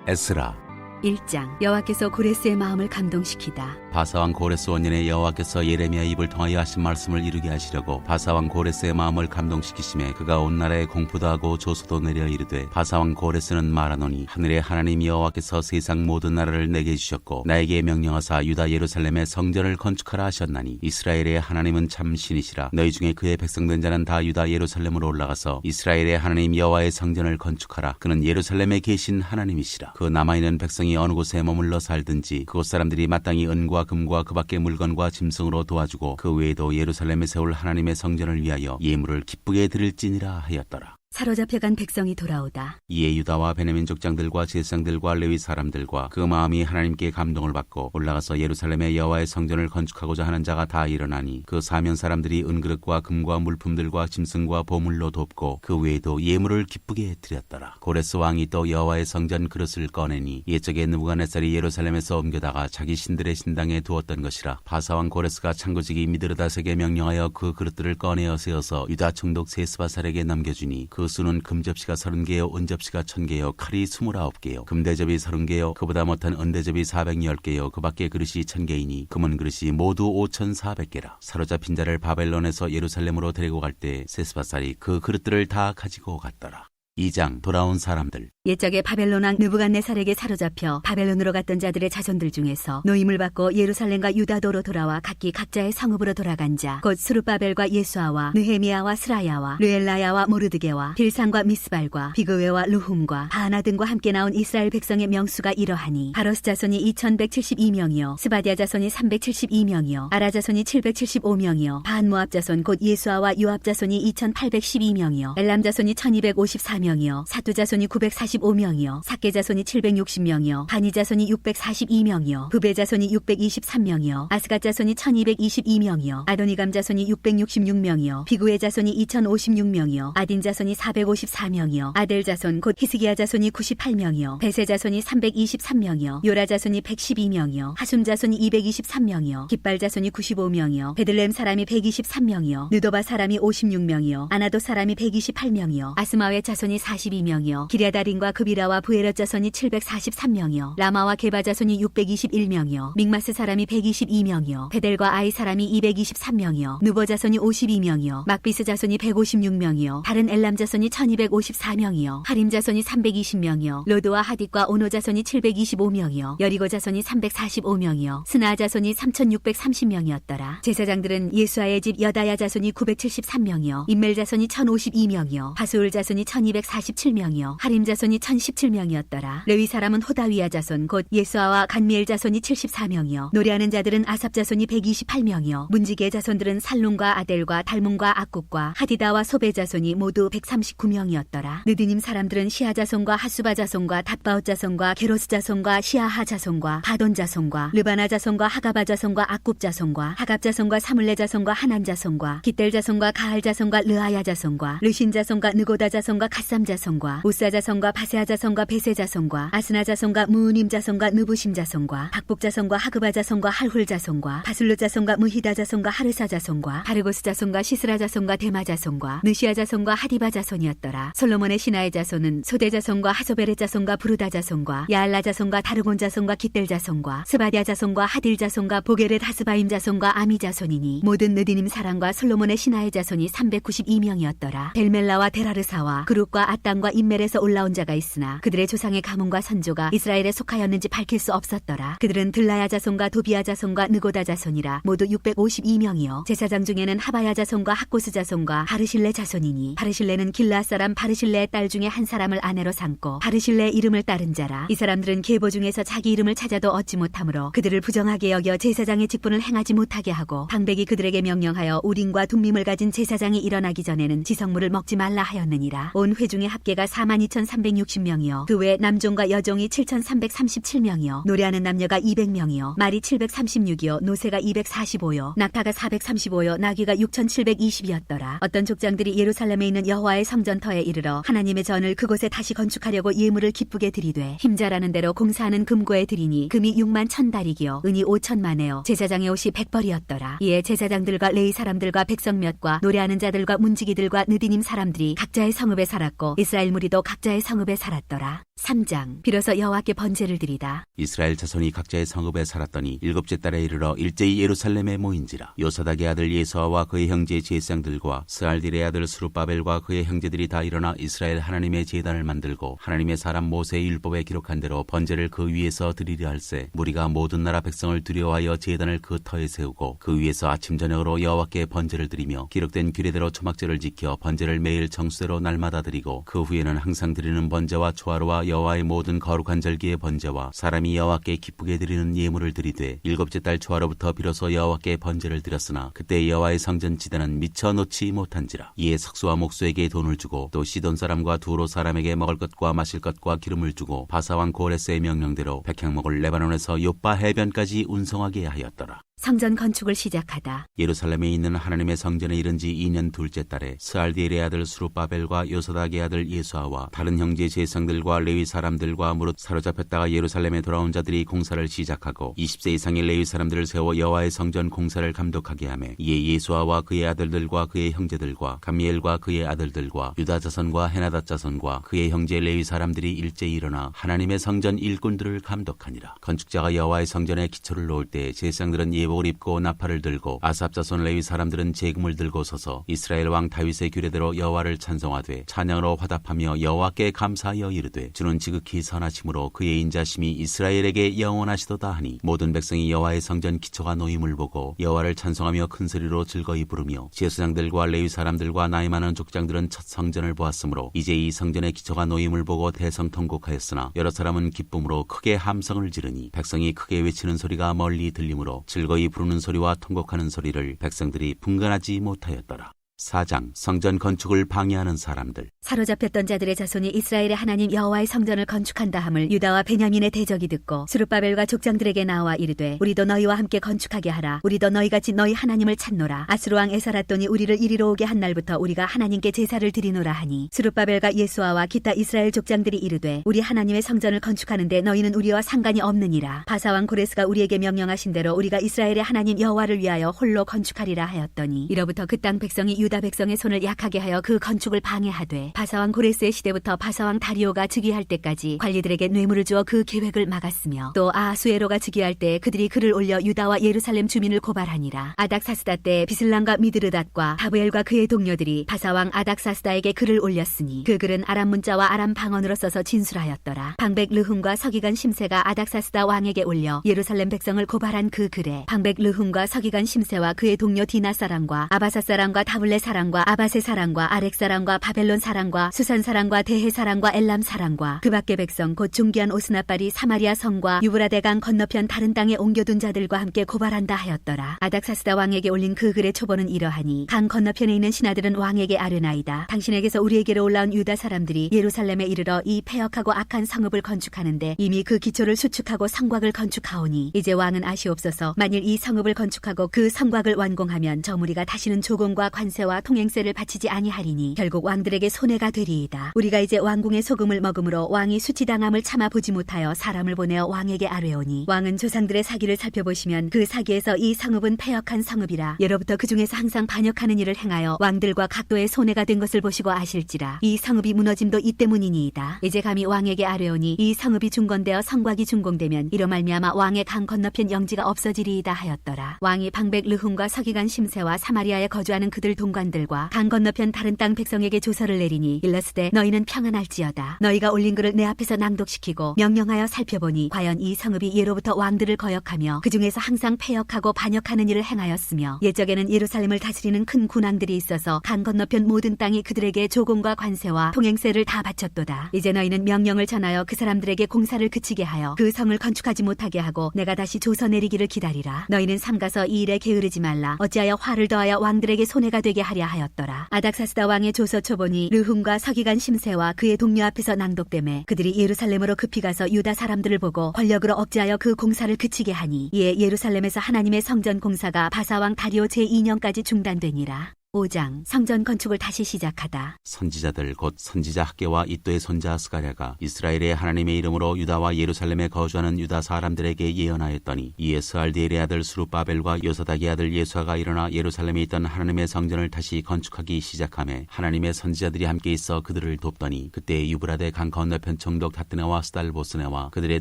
에스라 1장. 여호와께서 고레스의 마음을 감동시키다. 바사왕 고레스 원년에 여호와께서 예레미야 입을 통하여 하신 말씀을 이루게 하시려고 바사왕 고레스의 마음을 감동시키심에 그가 온 나라에 공포도 하고 조소도 내려 이르되 바사왕 고레스는 말하노니 하늘의 하나님 여호와께서 세상 모든 나라를 내게 주셨고 나에게 명령하사 유다 예루살렘의 성전을 건축하라 하셨나니 이스라엘의 하나님은 참 신이시라. 너희 중에 그의 백성된 자는 다 유다 예루살렘으로 올라가서 이스라엘의 하나님 여호와의 성전을 건축하라. 그는 예루살렘에 계신 하나님이시라. 그 남아있는 백성이 어느 곳에 머물러 살든지 그곳 사람들이 마땅히 은과 금과 그 밖의 물건과 짐승으로 도와주고 그 외에도 예루살렘에 세울 하나님의 성전을 위하여 예물을 기쁘게 드릴지니라 하였더라. 사로잡혀간 백성이 돌아오다. 이에 유다와 베냐민 족장들과 제사장들과 레위 사람들과 그 마음이 하나님께 감동을 받고 올라가서 예루살렘의 여호와의 성전을 건축하고자 하는 자가 다 일어나니 그 사면 사람들이 은그릇과 금과 물품들과 짐승과 보물로 돕고 그 외에도 예물을 기쁘게 드렸더라. 고레스 왕이 또 여호와의 성전 그릇을 꺼내니 옛적에 느부갓네살이 예루살렘에서 옮겨다가 자기 신들의 신당에 두었던 것이라. 바사왕 고레스가 창고지기 미드르다색에 명령하여 그 그릇들을 꺼내어 세어서 유다 총독 세스바살에게 넘겨주니 그 수는 금접시가 30개요 은접시가 1000개요 칼이 29개요 금대접이 30개요 그보다 못한 은대접이 410개요 그 밖에 그릇이 1000개이니 금은 그릇이 모두 5400개라. 사로잡힌 자를 바벨론에서 예루살렘으로 데리고 갈 때 세스바살이 그 그릇들을 다 가지고 갔더라. 2장. 돌아온 사람들. 옛적에 바벨론 왕 느부갓네살에게 사로잡혀 바벨론으로 갔던 자들의 자손들 중에서 노임을 받고 예루살렘과 유다도로 돌아와 각기 각자의 성읍으로 돌아간 자 곧 스룹바벨과 예수아와 느헤미야와 스라야와 르엘라야와 모르드게와 빌산과 미스발과 비그웨와 르훔과 바하나 등과 함께 나온 이스라엘 백성의 명수가 이러하니 바로스 자손이 2172명이요 스바디아 자손이 372명이요 아라 자손이 775명이요 바한모압 자손 곧 예수아와 요압 자손이 2812명이요 엘람 자손이 1254명이요 사두 자손이 945명이요 삭개 자손이 760명이요 바니 자손이 642명이요 부베 자손이 623명이요 아스갓 자손이 1222명이요 아도니감 자손이 666명이요 비구의 자손이 2056명이요 아딘 자손이 454명이요 아델 자손 곧 히스기야 자손이 98명이요 베세 자손이 323명이요 요라 자손이 112명이요 하숨 자손이 223명이요 깃발 자손이 95명이요 베들레헴 사람이 123명이요 느도바 사람이 56명이요 아나도 사람이 128명이요 아스마웨 자손이 42명이요 기랴다림과 그비라와 부에럿 자손이 743명이요 라마와 게바 자손이 621명이요 믹마스 사람이 122명이요 베델과 아이 사람이 223명이요 누보 자손이 52명이요 막비스 자손이 156명이요 다른 엘람 자손이 1254명이요 하림 자손이 320명이요 로드와 하딧과 오노 자손이 725명이요 여리고 자손이 345명이요 스나 자손이 3630명이었더라. 제사장들은 예수아의 집 여다야 자손이 973명이요 임멜 자손이 1052명이요 바수울 자손이 1247명이요 하림 자손이 1017명이었더라. 레위 사람은 호다위야 자손 곧 예수아와 간미엘 자손이 74명이요 노래하는 자들은 아삽 자손이 128명이요 문지기의 자손들은 살룸과 아델과 달문과 악국과 하디다와 소베 자손이 모두 139명이었더라. 느디님 사람들은 시아 자손과 하수바 자손과 닷바옷 자손과 게로스 자손과 시아하 자손과 바돈 자손과 르바나 자손과 하가바 자손과 악굽 자손과 하갑 자손과 사물레 자손과 하난 자손과 깃델 자손과 가할 자손과 르아야 자손과 르신 자손과 느고다 자손과 갓삼 자손과 우사 자손과 바세아 자손과 베세 자손과 아스나 자손과 무우님 자손과 느부심 자손과 박복 자손과 하그바 자손과 할훌 자손과 바술루 자손과 무히다 자손과 하르사 자손과 바르고스 자손과 시스라 자손과 데마 자손과 느시아 자손과 하디바 자손이었더라. 솔로몬의 신하의 자손은 소대 자손과 하소베레 자손과 부르다 자손과 야알라 자손과 다르곤 자손과 깃델 자손과 스바디아 자손과 하딜 자손과 보게렛 하스바임 자손과 아미 자손이니 모든 느디님 사람과 솔로몬의 신하의 자손이 392명이었더라. 벨멜라와 데라르사와 그룹과 아땅과 인멜에서 올라온 자가 있으나 그들의 조상의 가문과 선조가 이스라엘에 속하였는지 밝힐 수 없었더라. 그들은 들라야 자손과 도비야 자손과 느고다 자손이라 모두 652명이요 제사장 중에는 하바야 자손과 학고스 자손과 바르실레 자손이니 바르실레는 길라앗 사람 바르실레의 딸 중에 한 사람을 아내로 삼고 바르실레의 이름을 따른 자라. 이 사람들은 계보 중에서 자기 이름을 찾아도 얻지 못하므로 그들을 부정하게 여겨 제사장의 직분을 행하지 못하게 하고 방백이 그들에게 명령하여 우림과 둠밈을 가진 제사장이 일어나기 전에는 지성물을 먹지 말라 하였느니라. 온 회중의 합계가 42,360명이요 그 외 남종과 여종이 7,337명이요 노래하는 남녀가 200명이요 말이 736이요 노새가 245요 낙타가 435요 나귀가 6,720이었더라. 어떤 족장들이 예루살렘에 있는 여호와의 성전터에 이르러 하나님의 전을 그곳에 다시 건축하려고 예물을 기쁘게 드리되 힘자라는 대로 공사하는 금고에 드리니 금이 6만 1,000다리기요 은이 5천만에요 제사장의 옷이 100벌이었더라. 이에 제사장들과 레위 사람들과 백성 몇과 노래하는 자들과 문지기들과 느디님 사람들이 각자의 성읍에 살았고 이스라엘 무리도 각자의 성읍에 살았더라. 3장. 비로소 여호와께 번제를 드리다. 이스라엘 자손이 각자의 성읍에 살았더니 일곱째 달에 이르러 일제히 예루살렘에 모인지라. 요사닥의 아들 예수아와 그의 형제 제사장들과 스알딜의 아들 스룹바벨과 그의 형제들이 다 일어나 이스라엘 하나님의 제단을 만들고 하나님의 사람 모세의 율법에 기록한 대로 번제를 그 위에서 드리려 할세. 무리가 모든 나라 백성을 두려워하여 제단을 그 터에 세우고 그 위에서 아침 저녁으로 여호와께 번제를 드리며 기록된 규례대로 초막절을 지켜 번제를 매일 정수대로 날마다 드리고 그 후에는 항상 드리는 번제와 초하루와 여호와의 모든 거룩한 절기의 번제와 사람이 여호와께 기쁘게 드리는 예물을 드리되 일곱째 달 초하루부터 비로소 여호와께 번제를 드렸으나 그때 여호와의 성전 지단은 미쳐 놓지 못한지라. 이에 석수와 목수에게 돈을 주고 또 시돈 사람과 두로 사람에게 먹을 것과 마실 것과 기름을 주고 바사왕 고레스의 명령대로 백향목을 레바논에서 요빠 해변까지 운송하게 하였더라. 성전 건축을 시작하다. 예루살렘에 있는 하나님의 성전에 이른 지 2년 둘째 달에 스알디엘의 아들 스룹바벨과 요사닥의 아들 예수아와 다른 형제 제사장들과 레위 사람들과 무릇 사로잡혔다가 예루살렘에 돌아온 자들이 공사를 시작하고 20세 이상의 레위 사람들을 세워 여호와의 성전 공사를 감독하게 하매 이에 예수아와 그의 아들들과 그의 형제들과 감미엘과 그의 아들들과 유다 자손과 헤나다 자손과 그의 형제 레위 사람들이 일제히 일어나 하나님의 성전 일꾼들을 감독하니라. 건축자가 여호와의 성전에 기초를 놓을 때 제사장들은 예복을 입고 나팔을 들고 아삽 자손 레위 사람들은 제금을 들고 서서 이스라엘 왕 다윗의 규례대로 여호와를 찬송하되 찬양으로 화답하며 여호와께 감사하여 이르되 주는 지극히 선하심으로 그의 인자심이 이스라엘에게 영원하시도다 하니 모든 백성이 여호와의 성전 기초가 놓임을 보고 여호와를 찬송하며 큰 소리로 즐거이 부르며 제사장들과 레위 사람들과 나이 많은 족장들은 첫 성전을 보았으므로 이제 이 성전의 기초가 놓임을 보고 대성통곡하였으나 여러 사람은 기쁨으로 크게 함성을 지르니 백성이 크게 외치는 소리가 멀리 들리므로 즐거이 부르는 소리와 통곡하는 소리를 백성들이 분간하지 못하였더라. 4장. 성전 건축을 방해하는 사람들. 사로잡혔던 자들의 자손이 이스라엘의 하나님 여호와의 성전을 건축한다 함을 유다와 베냐민의 대적이 듣고 스룹바벨과 족장들에게 나와 이르되 우리도 너희와 함께 건축하게 하라. 우리도 너희같이 너희 하나님을 찾노라. 아스루 왕 에사라돈이 우리를 이리로 오게 한 날부터 우리가 하나님께 제사를 드리노라 하니 스룹바벨과 예수아와 기타 이스라엘 족장들이 이르되 우리 하나님의 성전을 건축하는데 너희는 우리와 상관이 없느니라. 바사왕 고레스가 우리에게 명령하신 대로 우리가 이스라엘의 하나님 여호와를 위하여 홀로 건축하리라 하였더니 이로부터 그 땅 백성이 유다 백성의 손을 약하게 하여 그 건축을 방해하되 바사왕 고레스의 시대부터 바사왕 다리오가 즉위할 때까지 관리들에게 뇌물을 주어 그 계획을 막았으며 또 아하수에로가 즉위할 때 그들이 글을 올려 유다와 예루살렘 주민을 고발하니라. 아닥사스다 때 비슬람과 미드르닷과 다브엘과 그의 동료들이 바사왕 아닥사스다에게 글을 올렸으니 그 글은 아람 문자와 아람 방언으로 써서 진술하였더라. 방백 르훔과 서기관 심세가 아닥사스다 왕에게 올려 예루살렘 백성을 고발한 그 글에 방백 르훔과 서기관 심세와 그의 동료 디나 사람과 아바사 사람과 다블레 사람과 아바세 사람과 아렉 사람과 바벨론 사람과 수산 사람과 대해 사람과 엘람 사람과 그 밖의 백성 곧 존귀한 오스나빨이 사마리아 성과 유브라데강 건너편 다른 땅에 옮겨둔 자들과 함께 고발한다 하였더라. 아닥사스다 왕에게 올린 그 글의 초본은 이러하니 강 건너편에 있는 신하들은 왕에게 아뢰나이다. 당신에게서 우리에게로 올라온 유다 사람들이 예루살렘에 이르러 이 패역하고 악한 성읍을 건축하는데 이미 그 기초를 수축하고 성곽을 건축하오니 이제 왕은 아시옵소서. 만일 이 성읍을 건축하고 그 성곽을 완공하면 저 무리가 다시는 조공과 관세와 통행세를 바치지 아니하리니 결국 왕들에게 손해가 되리이다. 우리가 이제 왕궁의 소금을 먹음으로 왕이 수치당함을 참아보지 못하여 사람을 보내어 왕에게 아뢰오니 왕은 조상들의 사기를 살펴보시면 그 사기에서 이 성읍은 패역한 성읍이라 예로부터 그 중에서 항상 반역하는 일을 행하여 왕들과 각도의 손해가 된 것을 보시고 아실지라 이 성읍이 무너짐도 이 때문이니이다. 이제 감히 왕에게 아뢰오니 이 성읍이 중건되어 성곽이 준공되면 이로 말미암아 왕의 강 건너편 영지가 없어지리이다 하였더라. 왕이 방백 르훔과 서기관 심세와 사마리아에 거주하는 그들 동관들과 강 건너편 다른 땅 백성에게 조서를 내리니 일러스되 너희는 평안할지어다. 너희가 올린 글을 내 앞에서 낭독시키고 명령하여 살펴보니 과연 이 성읍이 예로부터 왕들을 거역하며 그 중에서 항상 패역하고 반역하는 일을 행하였으며 옛적에는 예루살렘을 다스리는 큰 군왕들이 있어서 강 건너편 모든 땅이 그들에게 조공과 관세와 통행세를 다 바쳤도다. 이제 너희는 명령을 전하여 그 사람들에게 공사를 그치게 하여 그 성을 건축하지 못하게 하고 내가 다시 조서 내리기를 기다리라. 너희는 삼가서 이 일에 게으르지 말라. 어찌하여 화를 더하여 왕들에게 손해가 되게 하랴 하였더라. 아닥사스다 왕의 조서 초본이 르훔과 서기관 심세와 그의 동료 앞에서 낭독되매 그들이 예루살렘으로 급히 가서 유다 사람들을 보고 권력으로 억제하여 그 공사를 그치게 하니 이에 예루살렘에서 하나님의 성전 공사가 바사왕 다리오 제2년까지 중단되니라. 5장 성전 건축을 다시 시작하다. 선지자들 곧 선지자 학개와 이또의 손자 스가랴가 이스라엘의 하나님의 이름으로 유다와 예루살렘에 거주하는 유다 사람들에게 예언하였더니 이에 스알디엘의 아들 수룹바벨과 요사닥의 아들 예수아가 일어나 예루살렘에 있던 하나님의 성전을 다시 건축하기 시작하며 하나님의 선지자들이 함께 있어 그들을 돕더니 그때 유브라데 강 건너편 총독 다뜨네와 스달보스네와 그들의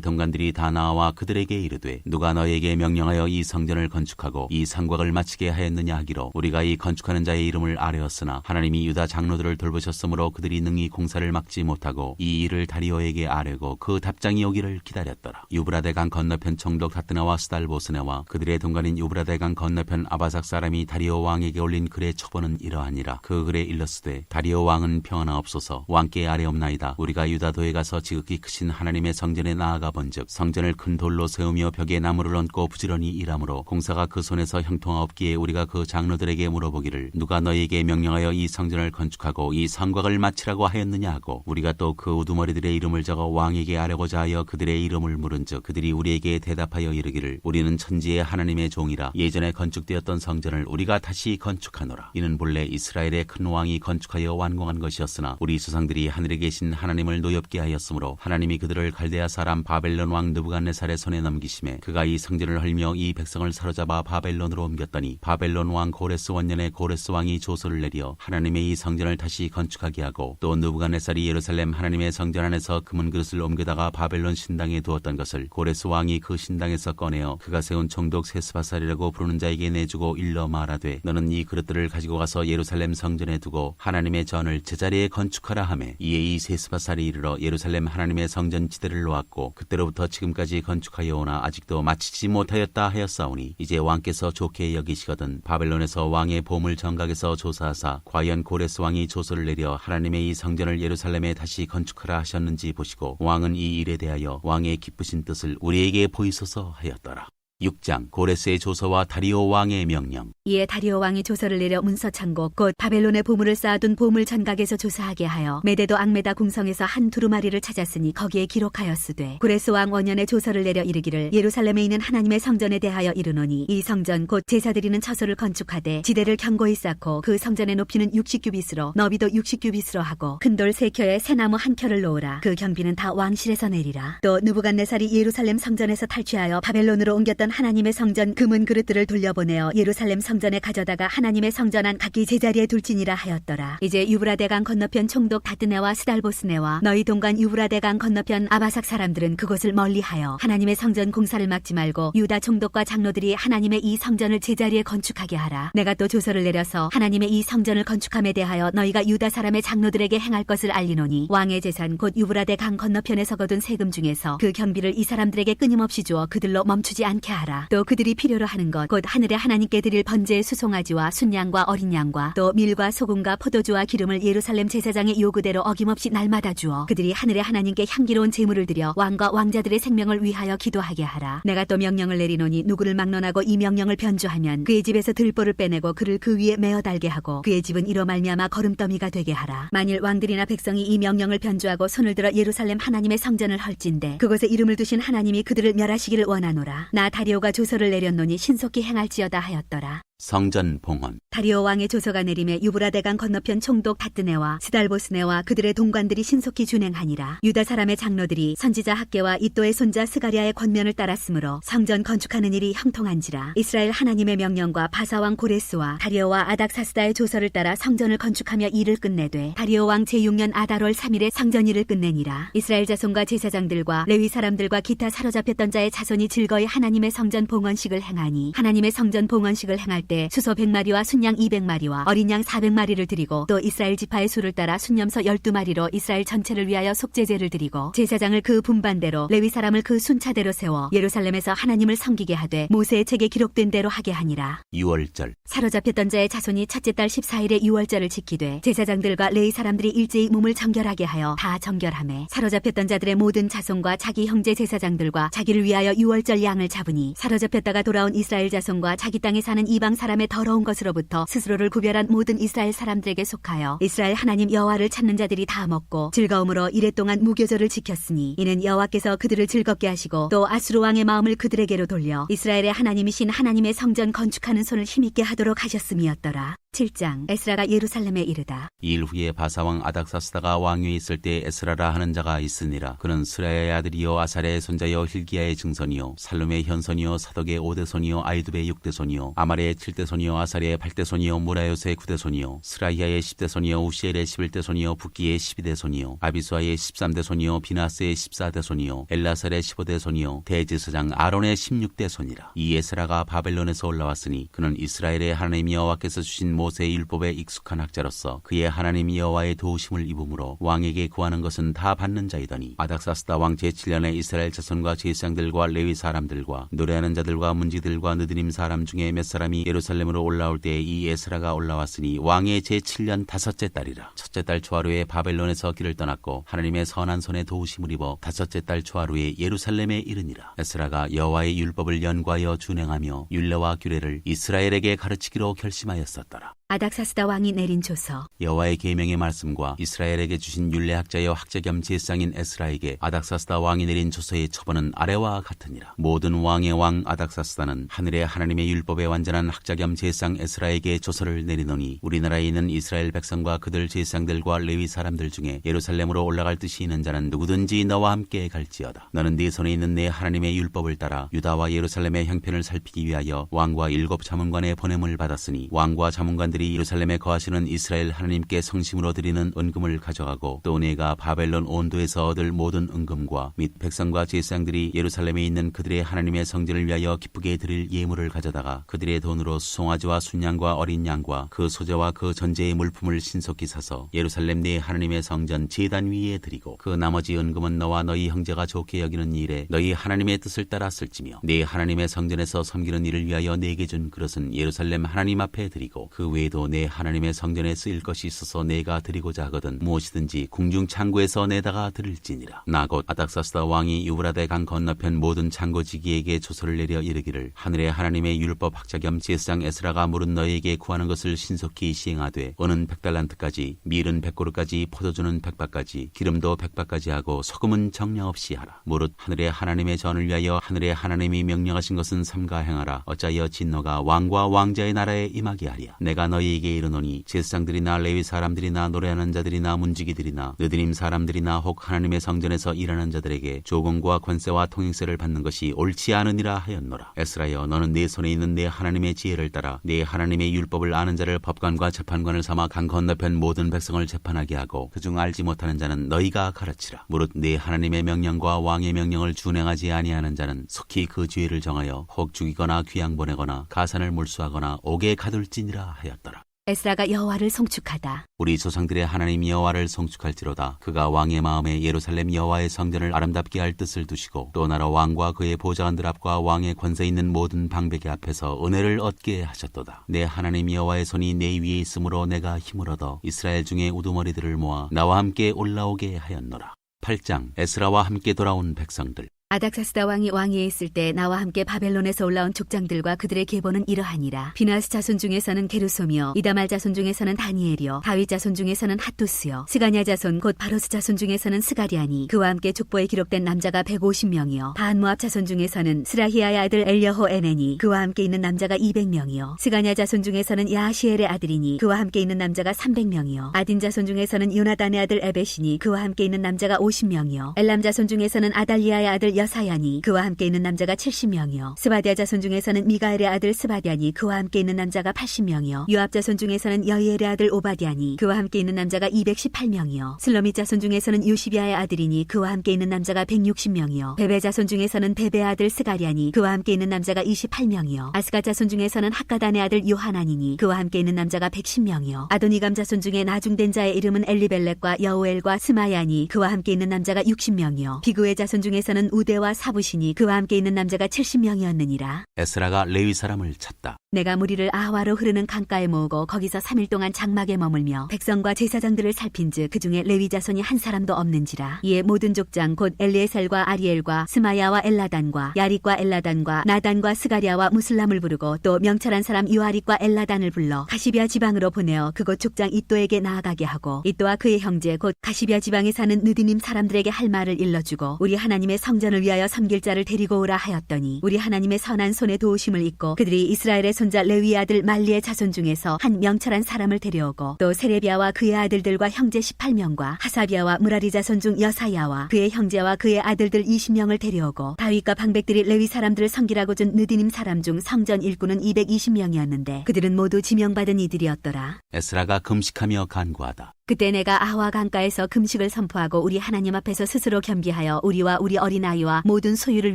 동관들이 다 나와 그들에게 이르되 누가 너에게 명령하여 이 성전을 건축하고 이 성곽을 마치게 하였느냐 하기로 우리가 이 건축하는 자의 이름을 아뢰었으나 하나님이 유다 장로들을 돌보셨으므로 그들이 능히 공사를 막지 못하고 이 일을 다리오에게 아뢰고 그 답장이 오기를 기다렸더라. 유브라데 강 건너편 총독 다뜨나와 스달보스네와 그들의 동관인 유브라데 강 건너편 아바삭 사람이 다리오 왕에게 올린 글의 초본은 이러하니라. 그 글에 일렀으되 다리오 왕은 평안하옵소서. 왕께 아뢰옵나이다. 우리가 유다도에 가서 지극히 크신 하나님의 성전에 나아가 본즉 성전을 큰 돌로 세우며 벽에 나무를 얹고 부지런히 일하므로 공사가 그 손에서 형통하옵기에 우리가 그 장로들에게 물어보기를 누가 너희에게 명령하여 이 성전을 건축하고 이 성곽을 마치라고 하였느냐 하고 우리가 또 그 우두머리들의 이름을 적어 왕에게 아뢰고자 하여 그들의 이름을 물은즉 그들이 우리에게 대답하여 이르기를 우리는 천지의 하나님의 종이라 예전에 건축되었던 성전을 우리가 다시 건축하노라. 이는 본래 이스라엘의 큰 왕이 건축하여 완공한 것이었으나 우리 조상들이 하늘에 계신 하나님을 노엽게 하였으므로 하나님이 그들을 갈대아 사람 바벨론 왕 느부갓네살의 손에 넘기심에 그가 이 성전을 헐며 이 백성을 사로잡아 바벨론으로 옮겼더니 바벨론 왕 고레스 원년에 고레스 왕이 조서를 내려 하나님의 이 성전을 다시 건축하게 하고 또 느부갓네살이 예루살렘 하나님의 성전 안에서 금은 그릇을 옮겨다가 바벨론 신당에 두었던 것을 고레스 왕이 그 신당에서 꺼내어 그가 세운 총독 세스바살이라고 부르는 자에게 내주고 일러 말하되 너는 이 그릇들을 가지고 가서 예루살렘 성전에 두고 하나님의 전을 제자리에 건축하라 하매 이에 이 세스바살이 이르러 예루살렘 하나님의 성전 지대를 놓았고 그때로부터 지금까지 건축하여 오나 아직도 마치지 못하였다 하였사오니 이제 왕께서 좋게 여기시거든 바벨론에서 왕의 보물 정각에서 조사하사 과연 고레스 왕이 조서를 내려 하나님의 이 성전을 예루살렘에 다시 건축하라 하셨는지 보시고 왕은 이 일에 대하여 왕의 기쁘신 뜻을 우리에게 보이소서 하였더라. 6장 고레스의 조서와 다리오 왕의 명령. 이에 다리오 왕이 조서를 내려 문서 창고 곧 바벨론의 보물을 쌓아둔 보물 전각에서 조사하게 하여 메데도 앙메다 궁성에서 한 두루마리를 찾았으니 거기에 기록하였으되 고레스 왕 원년에 조서를 내려 이르기를 예루살렘에 있는 하나님의 성전에 대하여 이르노니 이 성전 곧 제사드리는 처소를 건축하되 지대를 견고히 쌓고 그 성전의 높이는 60규빗으로 너비도 60규빗으로 하고 큰 돌 3켜에 새나무 1켜를 놓으라. 그 경비는 다 왕실에서 내리라. 또 느부갓네살이 예루살렘 성전에서 탈취하여 바벨론으로 옮겼던 하나님의 성전 금은 그릇들을 돌려보내어 예루살렘 성전에 가져다가 하나님의 성전 안 각기 제자리에 둘지니라 하였더라. 이제 유브라데 강 건너편 총독 다뜨네와 스달보스네와 너희 동관 유브라데 강 건너편 아바삭 사람들은 그곳을 멀리하여 하나님의 성전 공사를 막지 말고 유다 총독과 장로들이 하나님의 이 성전을 제자리에 건축하게 하라. 내가 또 조서를 내려서 하나님의 이 성전을 건축함에 대하여 너희가 유다 사람의 장로들에게 행할 것을 알리노니 왕의 재산 곧 유브라데 강 건너편에서 거둔 세금 중에서 그 경비를 이 사람들에게 끊임없이 주어 그들로 멈추지 않게 하라. 또 그들이 필요로 하는 것 곧 하늘의 하나님께 드릴 번제의 수송아지와 순양과 어린 양과 또 밀과 소금과 포도주와 기름을 예루살렘 제사장의 요구대로 어김없이 날마다 주어 그들이 하늘의 하나님께 향기로운 제물을 드려 왕과 왕자들의 생명을 위하여 기도하게 하라. 내가 또 명령을 내리노니 누구를 막론하고 이 명령을 변조하면 그의 집에서 들보를 빼내고 그를 그 위에 메어 달게 하고 그의 집은 이로 말미암아 거름더미가 되게 하라. 만일 왕들이나 백성이 이 명령을 변조하고 손을 들어 예루살렘 하나님의 성전을 헐진대 그곳에 이름을 두신 하나님이 그들을 멸하시기를 원하노라. 나 다리오가 조서를 내렸노니 신속히 행할지어다 하였더라. 성전 봉헌. 다리오 왕의 조서가 내림에 유브라데 강 건너편 총독 다뜨네와 스달보스네와 그들의 동관들이 신속히 준행하니라. 유다 사람의 장로들이 선지자 학개와 이또의 손자 스가랴의 권면을 따랐으므로 성전 건축하는 일이 형통한지라. 이스라엘 하나님의 명령과 바사왕 고레스와 다리오와 아닥사스다의 조서를 따라 성전을 건축하며 일을 끝내되 다리오 왕 제6년 아달월 3일에 성전 일을 끝내니라. 이스라엘 자손과 제사장들과 레위 사람들과 기타 사로잡혔던 자의 자손이 즐거이 하나님의 성전 봉헌식을 행하니 하나님의 성전 봉헌식을 행할 때 수소 100마리와 순양 200마리와 어린 양 400마리를 드리고 또 이스라엘 지파의 수를 따라 순염소 12마리로 이스라엘 전체를 위하여 속죄제를 드리고 제사장을 그 분반대로 레위 사람을 그 순차대로 세워 예루살렘에서 하나님을 섬기게 하되 모세의 책에 기록된 대로 하게 하니라. 유월절. 사로잡혔던 자의 자손이 첫째 달 14일에 유월절을 지키되 제사장들과 레위 사람들이 일제히 몸을 정결하게 하여 다 정결하매 사로잡혔던 자들의 모든 자손과 자기 형제 제사장들과 자기를 위하여 유월절 양을 잡으니 사로잡혔다가 돌아온 이스라엘 자손과 자기 땅에 사는 이방 사람의 더러운 것으로부터 스스로를 구별한 모든 이스라엘 사람들에게 속하여 이스라엘 하나님 여호와를 찾는 자들이 다 먹고 즐거움으로 이랫동안 무교절을 지켰으니 이는 여호와께서 그들을 즐겁게 하시고 또 아수르 왕의 마음을 그들에게로 돌려 이스라엘의 하나님이신 하나님의 성전 건축하는 손을 힘있게 하도록 하셨음이었더라. 7장. 에스라가 예루살렘에 이르다. 이 일 후에 바사왕 아닥사스다가 왕위에 있을 때 에스라라 하는 자가 있으니라. 그는 스라야의 아들이요 아사랴의 손자요 힐기야의 증손이요 살룸의 현손이요 사덕의 5대손이요 아이두베의 6대손이요 아말의 7대손이요 아사랴의 8대손이요 무라요스의 9대손이요 스라히야의 10대손이요 우시엘의 11대손이요 붓기의 12대손이요 아비수아의 13대손이요 비나스의 14대손이요 엘라살의 15대손이요 대제사장 아론의 16대손이라. 이 에스라가 바벨론에서 올라왔으니 그는 이스라엘의 하나님 여호와께서 주신 모세의 율법에 익숙한 학자로서 그의 하나님 여호와의 도우심을 입음으로 왕에게 구하는 것은 다 받는 자이더니 아닥사스다 왕 제7년에 이스라엘 자손과 제사장들과 레위 사람들과 노래하는 자들과 문지들과 느드림 사람 중에 몇 사람이 예루살렘으로 올라올 때 이 에스라가 올라왔으니 왕의 제7년 5째 달이라. 첫째 달 초하루에 바벨론에서 길을 떠났고 하나님의 선한 손에 도우심을 입어 5째 달 초하루에 예루살렘에 이르니라. 에스라가 여호와의 율법을 연구하여 준행하며 율례와 규례를 이스라엘에게 가르치기로 결심하였었더라. 아닥사스다 왕이 내린 조서. 여호와의 계명의 말씀과 이스라엘에게 주신 율례학자여 학자 겸 제사장인 에스라에게 아닥사스다 왕이 내린 조서의 처번은 아래와 같으니라. 모든 왕의 왕 아닥사스다는 하늘의 하나님의 율법에 완전한 학자 겸 제사장 에스라에게 조서를 내리노니 우리나라에 있는 이스라엘 백성과 그들 제사장들과 레위 사람들 중에 예루살렘으로 올라갈 뜻이 있는 자는 누구든지 너와 함께 갈지어다. 너는 네 손에 있는 내 하나님의 율법을 따라 유다와 예루살렘의 형편을 살피기 위하여 왕과 7 자문관의 보냄을 받았으니 왕과 자문관들이 예루살렘에 거하시는 이스라엘 하나님께 성심으로 드리는 은금을 가져가고 또 내가 바벨론 온도에서 얻을 모든 은금과 및 백성과 제사장들이 예루살렘에 있는 그들의 하나님의 성전을 위하여 기쁘게 드릴 예물을 가져다가 그들의 돈으로 수송아지와 순양과 어린 양과 그 소재와 그 전제의 물품을 신속히 사서 예루살렘 내 하나님의 성전 제단 위에 드리고 그 나머지 은금은 너와 너희 형제가 좋게 여기는 일에 너희 하나님의 뜻을 따라 쓸지며 내 하나님의 성전에서 섬기는 일을 위하여 내게 준 그릇은 예루살렘 하나님 앞에 드리고 그 외에도 내 하나님의 성전에 쓰일 것이 있어서 내가 드리고자 하거든 무엇이든지 궁중 창고에서 내다가 드릴지니라. 나 곧 아닥사스다 왕이 유브라데 강 건너편 모든 창고지기에게 조서를 내려 이르기를 하늘의 하나님의 율법 학자 겸 제사장 에스라가 물은 너희에게 구하는 것을 신속히 시행하되 은은 100달란트까지 밀은 100고르까지 포도주는 100바까지 기름도 100바까지 하고 소금은 정량 없이 하라. 무릇 하늘의 하나님의 전을 위하여 하늘의 하나님이 명령하신 것은 삼가 행하라. 어찌하여 진노가 왕과 왕자의 나라에 임하게 하랴. 내가 너희에게 이르노니 제사장들이나 레위 사람들이나 노래하는 자들이나 문지기들이나 느드림 사람들이나 혹 하나님의 성전에서 일하는 자들에게 조공과 권세와 통행세를 받는 것이 옳지 않으니라 하였노라. 에스라여 너는 내 손에 있는 내 하나님의 지혜를 따라 내 하나님의 율법을 아는 자를 법관과 재판관을 삼아 강 건너편 모든 백성을 재판하게 하고 그중 알지 못하는 자는 너희가 가르치라. 무릇 내 하나님의 명령과 왕의 명령을 준행하지 아니하는 자는 속히 그 죄를 정하여 혹 죽이거나 귀양 보내거나 가산을 몰수하거나 옥에 가둘지니라 하였더라. 에스라가 여호와를 송축하다. 우리 조상들의 하나님 여호와를 송축할지로다. 그가 왕의 마음에 예루살렘 여호와의 성전을 아름답게 할 뜻을 두시고 또 나라 왕과 그의 보좌관들 앞과 왕의 권세 있는 모든 방백의 앞에서 은혜를 얻게 하셨도다. 내 하나님 여호와의 손이 내 위에 있으므로 내가 힘을 얻어 이스라엘 중에 우두머리들을 모아 나와 함께 올라오게 하였노라. 8장. 에스라와 함께 돌아온 백성들. 아닥사스다 왕이 왕위에 있을 때 나와 함께 바벨론에서 올라온 족장들과 그들의 계보는 이러하니라. 비나스 자손 중에서는 게르소며 이다말 자손 중에서는 다니엘이요 다윗 자손 중에서는 핫도스요 스가냐 자손 곧 바로스 자손 중에서는 스가랴니 그와 함께 족보에 기록된 남자가 150명이요 반모압 자손 중에서는 스라히야의 아들 엘여호 에네니 그와 함께 있는 남자가 200명이요 스가냐 자손 중에서는 야시엘의 아들이니 그와 함께 있는 남자가 300명이요 아딘 자손 중에서는 요나단의 아들 에베시니 그와 함께 있는 남자가 50명이요 엘람 자손 중에서는 아달리아의 아들 여사야니 그와 함께 있는 남자가 70명이요 스바디아 자손 중에서는 미가엘의 아들 스바디아니 그와 함께 있는 남자가 80명이요 요압 자손 중에서는 여이엘의 아들 오바디아니 그와 함께 있는 남자가 218명이요 슬로밋 자손 중에서는 요시비아의 아들이니 그와 함께 있는 남자가 160명이요 베베 자손 중에서는 베베의 아들 스가리아니 그와 함께 있는 남자가 28명이요 아스가 자손 중에서는 학가단의 아들 요하나니니 그와 함께 있는 남자가 110명이요 아도니감 자손 중에 나중된 자의 이름은 엘리벨렉과 여우엘과 스마야니 그와 함께 있는 남자가 60명이요 비그의 자손 중에서는 우데와 사부시니 그와 함께 있는 남자가 70명이었느니라. 에스라가 레위 사람을 찾다. 내가 무리를 아하와로 흐르는 강가에 모으고 거기서 3일 동안 장막에 머물며 백성과 제사장들을 살핀즉 그 중에 레위 자손이 한 사람도 없는지라. 이에 모든 족장 곧 엘리에셀과 아리엘과 스마야와 엘라단과 야릿과 엘라단과 나단과 스가랴와 무슬람을 부르고 또 명철한 사람 요아릿과 엘라단을 불러 가시비아 지방으로 보내어 그곳 족장 이또에게 나아가게 하고 이또와 그의 형제 곧 가시비아 지방에 사는 느디님 사람들에게 할 말을 일러주고 우리 하나님의 성전을 위하여 섬길 자를 데리고 오라 하였더니 우리 하나님의 선한 손에 도우심을 입고 그들이 이스라엘의 손자 레위의 아들 말리의 자손 중에서 한 명철한 사람을 데려오고 또 세레비아와 그의 아들들과 형제 18명과 하사비아와 무라리 자손 중 여사야와 그의 형제와 그의 아들들 20명을 데려오고 다윗과 방백들이 레위 사람들을 섬기라고 준 느디님 사람 중 성전 일꾼은 220명이었는데 그들은 모두 지명받은 이들이었더라. 에스라가 금식하며 간구하다. 그때 내가 아와 강가에서 금식을 선포하고 우리 하나님 앞에서 스스로 겸비하여 우리와 우리 어린아이와 모든 소유를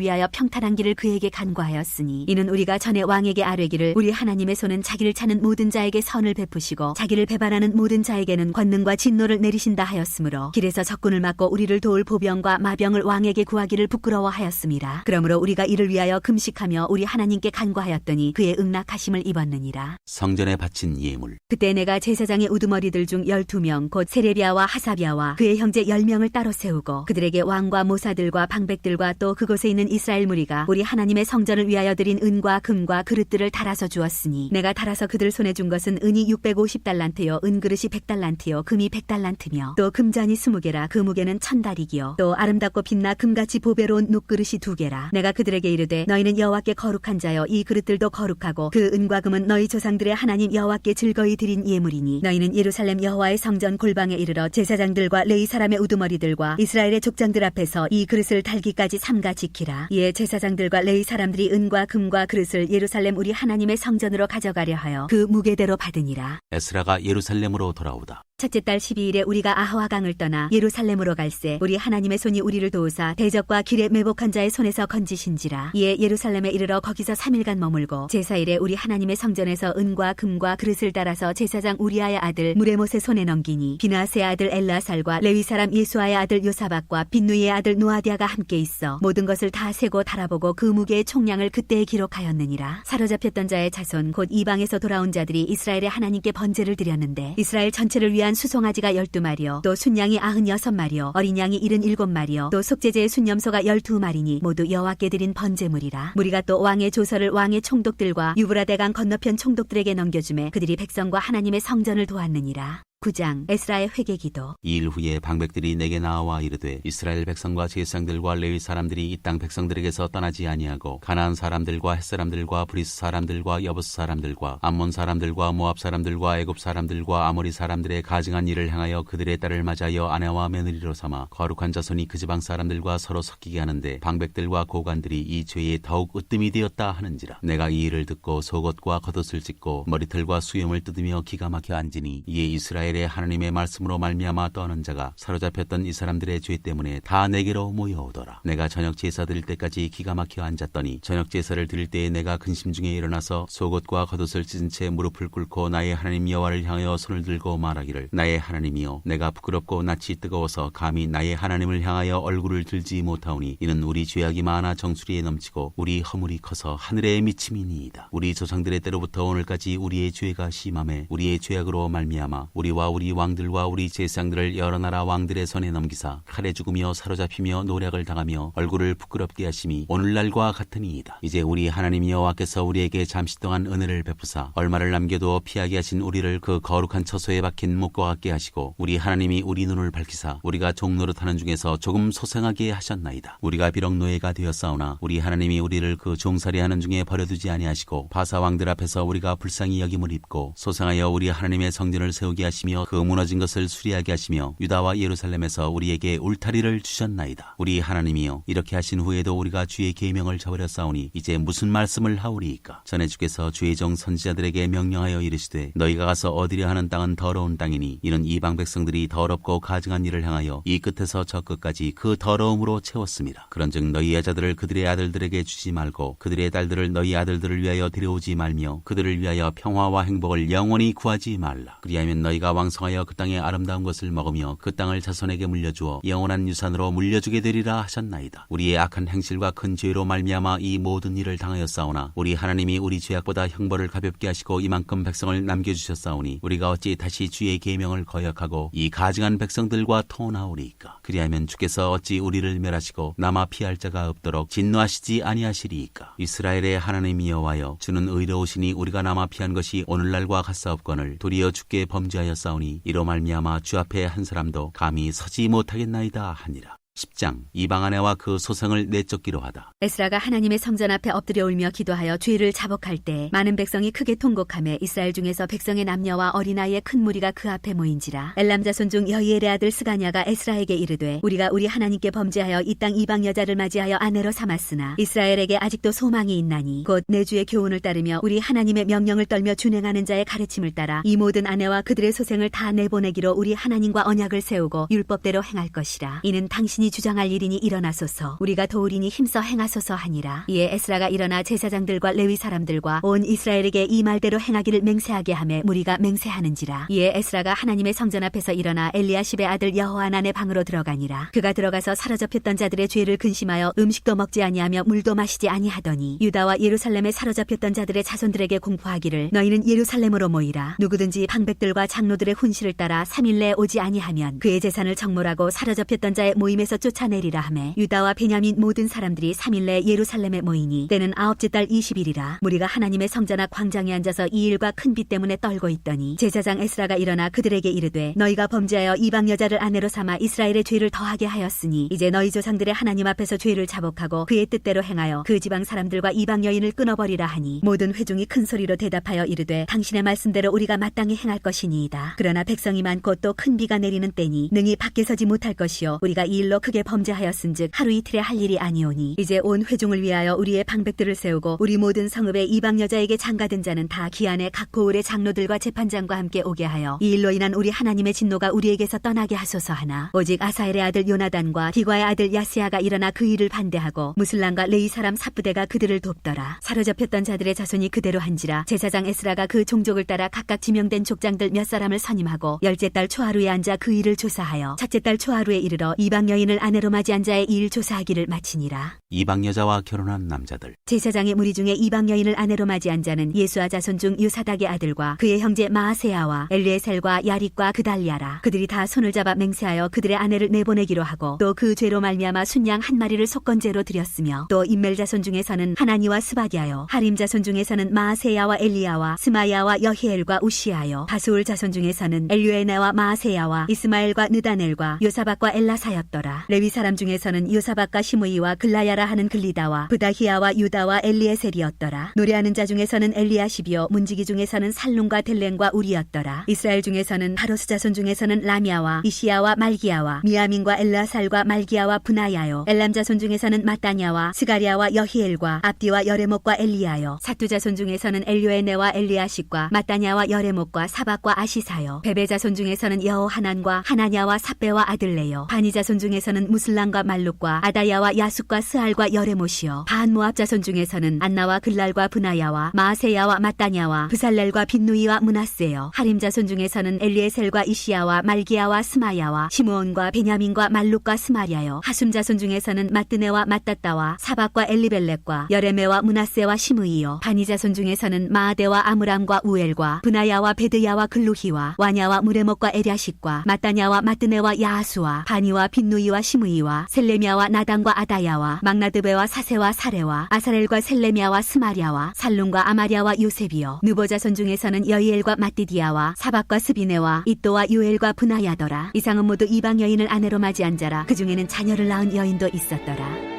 위하여 평탄한 길을 그에게 간구하였으니 이는 우리가 전에 왕에게 아뢰기를 우리 하나님의 손은 자기를 찾는 모든 자에게 선을 베푸시고 자기를 배반하는 모든 자에게는 권능과 진노를 내리신다 하였으므로 길에서 적군을 막고 우리를 도울 보병과 마병을 왕에게 구하기를 부끄러워하였습니다. 그러므로 우리가 이를 위하여 금식하며 우리 하나님께 간구하였더니 그의 응낙하심을 입었느니라. 성전에 바친 예물. 그때 내가 제사장의 우두머리들 중 12명 곧 세레비아와 하사비아와 그의 형제 10명을 따로 세우고 그들에게 왕과 모사들과 방백들과 또 그곳에 있는 이스라엘 무리가 우리 하나님의 성전을 위하여 드린 은과 금과 그릇들을 달아서 주었으니 내가 달아서 그들 손에 준 것은 은이 650달란트요 은그릇이 100달란트요 금이 100달란트며 또 금잔이 20개라 그 무게는 1000다리기요 또 아름답고 빛나 금같이 보배로운 놋그릇이 2개라. 내가 그들에게 이르되 너희는 여호와께 거룩한 자여 이 그릇들도 거룩하고 그 은과 금은 너희 조상들의 하나님 여호와께 즐거이 드린 예물이니 너희는 예루살렘 여호와의 성전 골방에 이르러 제사장들과 레위 사람의 우두머리들과 이스라엘의 족장들 앞에서 이 그릇을 달기까지 삼가 지키라. 이에 제사장들과 레위 사람들이 은과 금과 그릇을 예루살렘 우리 하나님의 성전으로 가져가려 하여 그 무게대로 받으니라. 에스라가 예루살렘으로 돌아오다. 첫째 달 12일에 우리가 아하와강을 떠나 예루살렘으로 갈새 우리 하나님의 손이 우리를 도우사 대적과 길에 매복한 자의 손에서 건지신지라. 이에 예루살렘에 이르러 거기서 3일간 머물고 제4일에 우리 하나님의 성전에서 은과 금과 그릇을 따라서 제사장 우리아의 아들 무레못의 손에 넘기니 비나스의 아들 엘라살과 레위 사람 예수아의 아들 요사박과 빈누이의 아들 노아디아가 함께 있어 모든 것을 다 세고 달아보고 그 무게의 총량을 그때에 기록하였느니라. 사로잡혔던 자의 자손 곧 이방에서 돌아온 자들이 이스라엘의 하나님께 번제를 드렸는데 이스라엘 전체를 위한 수송아지가 12마리요 또 순양이 96마리요 어린 양이 77마리요 또 속죄제의 순염소가 12마리니 모두 여호와께 드린 번제물이라. 무리가 또 왕의 조서를 왕의 총독들과 유브라데강 건너편 총독들에게 넘겨주매 그들이 백성과 하나님의 성전을 도왔느니라. 9장 에스라의 회개기도. 이 일 후에 방백들이 내게 나와 이르되 이스라엘 백성과 제사장들과 레위 사람들이 이 땅 백성들에게서 떠나지 아니하고 가나안 사람들과 헷 사람들과 브리스 사람들과 여부스 사람들과 암몬 사람들과 모압 사람들과 애굽 사람들과 아모리 사람들의 가증한 일을 행하여 그들의 딸을 맞아여 아내와 며느리로 삼아 거룩한 자손이 그 지방 사람들과 서로 섞이게 하는데 방백들과 고관들이 이 죄에 더욱 으뜸이 되었다 하는지라. 내가 이 일을 듣고 속옷과 겉옷을 찢고 머리털과 수염을 뜯으며 기가 막혀 앉으니 이에 이스라엘의 하나님의 말씀으로 말미암아 떠는 자가 사로잡혔던 이 사람들의 죄 때문에 다 내게로 모여오더라. 내가 저녁 제사 드릴 때까지 기가 막혀 앉았더니 저녁 제사를 드릴 때에 내가 근심 중에 일어나서 속옷과 겉옷을 찢은 채 무릎을 꿇고 나의 하나님 여호와를 향하여 손을 들고 말하기를 나의 하나님이여 내가 부끄럽고 낯이 뜨거워서 감히 나의 하나님을 향하여 얼굴을 들지 못하오니 이는 우리 죄악이 많아 정수리에 넘치고 우리 허물이 커서 하늘에 미침이니이다. 우리 조상들의 때로부터 오늘까지 우리의 죄가 심함에 우리의 죄악으로 말미암아 우리와 우리 왕들과 우리 제사장들을 여러 나라 왕들의 손에 넘기사 칼에 죽으며 사로잡히며 노략을 당하며 얼굴을 부끄럽게 하심이 오늘날과 같으니이다. 이제 우리 하나님 여호와께서 우리에게 잠시 동안 은혜를 베푸사 얼마를 남겨두어 피하게 하신 우리를 그 거룩한 처소에 박힌 목과 같게 하시고 우리 하나님이 우리 눈을 밝히사 우리가 종노릇하는 중에서 조금 소생하게 하셨나이다. 우리가 비록 노예가 되었사오나 우리 하나님이 우리를 그 종살이하는 중에 버려두지 아니하시고 바사 왕들 앞에서 우리가 불쌍히 여김을 입고 소생하여 우리 하나님의 성전을 세우게 하시며 그 무너진 것을 수리하게 하시며 유다와 예루살렘에서 우리에게 울타리를 주셨나이다. 우리 하나님이여 이렇게 하신 후에도 우리가 주의 계명을 저버렸사오니 이제 무슨 말씀을 하오리이까. 전에 주께서 주의 종 선지자들에게 명령하여 이르시되 너희가 가서 얻으려 하는 땅은 더러운 땅이니 이는 이방 백성들이 더럽고 가증한 일을 행하여 이 끝에서 저 끝까지 그 더러움으로 채웠습니다. 그런즉 너희 여자들을 그들의 아들들에게 주지 말고 그들의 딸들을 너희 아들들을 위하여 데려오지 말며 그들을 위하여 평화와 행복을 영원히 구하지 말라. 그리하면 너희가 왕성하여 그 땅의 아름다운 것을 먹으며 그 땅을 자손에게 물려주어 영원한 유산으로 물려주게 되리라 하셨나이다. 우리의 악한 행실과 큰 죄로 말미암아 이 모든 일을 당하였사오나 우리 하나님이 우리 죄악보다 형벌을 가볍게 하시고 이만큼 백성을 남겨주셨사오니 우리가 어찌 다시 주의 계명을 거역하고 이 가증한 백성들과 통하오리이까. 그리하면 주께서 어찌 우리를 멸하시고 남아 피할 자가 없도록 진노하시지 아니하시리이까. 이스라엘의 하나님 여호와여 주는 의로우시니 우리가 남아 피한 것이 오늘날과 같사옵거늘 도리어 주께 범죄하였사오니 이로 말미암아 주 앞에 한 사람도 감히 서지 못하겠나이다 하니라. 10장 이방 아내와 그 소생을 내쫓기로 하다. 에스라가 하나님의 성전 앞에 엎드려 울며 기도하여 죄를 자복할 때 많은 백성이 크게 통곡하며 이스라엘 중에서 백성의 남녀와 어린아이의 큰 무리가 그 앞에 모인지라. 엘람 자손 중 여이엘의 아들 스가냐가 에스라에게 이르되 우리가 우리 하나님께 범죄하여 이 땅 이방 여자를 맞이하여 아내로 삼았으나 이스라엘에게 아직도 소망이 있나니 곧 내 주의 교훈을 따르며 우리 하나님의 명령을 떨며 준행하는 자의 가르침을 따라 이 모든 아내와 그들의 소생을 다 내보내기로 우리 하나님과 언약을 세우고 율법대로 행할 것이라. 이는 당신이 주장할 일이니 일어나소서. 우리가 도우리니 힘써 행하소서 하니라. 이에 에스라가 일어나 제사장들과 레위 사람들과 온 이스라엘에게 이 말대로 행하기를 맹세하게 하매 무리가 맹세하는지라. 이에 에스라가 하나님의 성전 앞에서 일어나 엘리야십의 아들 여호하난의 방으로 들어가니라. 그가 들어가서 사로잡혔던 자들의 죄를 근심하여 음식도 먹지 아니하며 물도 마시지 아니하더니 유다와 예루살렘에 사로잡혔던 자들의 자손들에게 공포하기를 너희는 예루살렘으로 모이라. 누구든지 방백들과 장로들의 훈시를 따라 3일 내에 오지 아니하면 그의 재산을 정몰하고 사로잡혔던 자의 모임에서 쫓아내리라 하매 유다와 베냐민 모든 사람들이 3일 내에 예루살렘에 모이니 때는 아홉째 달 20일이라. 무리가 하나님의 성전 앞 광장에 앉아서 이 일과 큰 비 때문에 떨고 있더니 제사장 에스라가 일어나 그들에게 이르되 너희가 범죄하여 이방 여자를 아내로 삼아 이스라엘의 죄를 더하게 하였으니 이제 너희 조상들의 하나님 앞에서 죄를 자복하고 그의 뜻대로 행하여 그 지방 사람들과 이방 여인을 끊어버리라 하니 모든 회중이 큰 소리로 대답하여 이르되 당신의 말씀대로 우리가 마땅히 행할 것이니이다. 그러나 백성이 많고 또 큰 비가 내리는 때니 능히 밖에 서지 못할 것이요 우리가 이 일로 크게 범죄하였은즉 하루 이틀에 할 일이 아니오니 이제 온 회중을 위하여 우리의 방백들을 세우고 우리 모든 성읍에 이방 여자에게 장가든 자는 다 기한에 각 고을의 장로들과 재판장과 함께 오게 하여 이 일로 인한 우리 하나님의 진노가 우리에게서 떠나게 하소서 하나 오직 아사엘의 아들 요나단과 디과의 아들 야스야가 일어나 그 일을 반대하고 무슬람과 레이 사람 삽부대가 그들을 돕더라. 사로잡혔던 자들의 자손이 그대로 한지라. 제사장 에스라가 그 종족을 따라 각각 지명된 족장들 몇 사람을 선임하고 열째 달 초하루에 앉아 그 일을 조사하여 첫째 달 초하루에 이르러 이방 여인을 아내로 맞이한 자의 이 일 조사하기를 마치니라. 이방 여자와 결혼한 남자들. 제사장의 무리 중에 이방 여인을 아내로 맞이한 자는 예수아 자손 중 요사닥의 아들과 그의 형제 마아세야와 엘리에셀과 야릭과 그달리아라. 그들이 다 손을 잡아 맹세하여 그들의 아내를 내보내기로 하고 또 그 죄로 말미암아 순양 한 마리를 속건제로 드렸으며 또 임멜 자손 중에서는 하나니와 스바디아요 하림 자손 중에서는 마아세야와 엘리야와 스마야와 여히엘과 우시아요 바수울 자손 중에서는 엘류에나와 마아세야와 이스마엘과 느다넬과 요사박과 엘라사였더라. 레위 사람 중에서는 요사박과 시므이와 글라야라 하는 글리다와 부다히야와 유다와 엘리에셀이었더라. 노래하는 자 중에서는 엘리야십이요 문지기 중에서는 살룸과 델렌과 우리였더라. 이스라엘 중에서는 바로스 자손 중에서는 라미아와 이시야와 말기야와 미야민과 엘라살과 말기야와 분하야요 엘람 자손 중에서는 마따냐와 스가리아와 여히엘과 압디와 여레목과 엘리야요 사투 자손 중에서는 엘료에네와 엘리야식과 마따냐와 여레목과 사박과 아시사요 베베 자손 중에서는 여호하난과 하나냐와 삽베와 아들레요 바니 자손 중에서는 무슬람과 말룩과 아다야와 야숙과 스알과 여레못이요 반 모압 자손 중에서는 안나와 글랄과 분하야와 마아세야와 마따냐와 브살렐과 빈누이와 문하세요 하림 자손 중에서는 엘리에셀과 이시야와 말기야와 스마야와 시므온과 베냐민과 말룩과 스마리아요 하숨 자손 중에서는 마뜨네와 마따따와 사박과 엘리벨렉과 여레메와 문하세와 시므이요 바니 자손 중에서는 마아데와 아므람과 우엘과 분하야와 베드야와 글루히와 와냐와 무레목과 에랴식과 마따냐와 마뜨네와 야하수와 바니와 빈누이와 시므이와 셀레미아와 나단과 아다야와 막나드베와 사세와 사레와 아사렐과 셀레미아와 스마리아와 살룸과 아마리아와 요셉이요 느보 자손 중에서는 여이엘과 마띠디아와 사박과 스비네와 이또와 요엘과 분하야더라. 이상은 모두 이방 여인을 아내로 맞이한 자라. 그 중에는 자녀를 낳은 여인도 있었더라.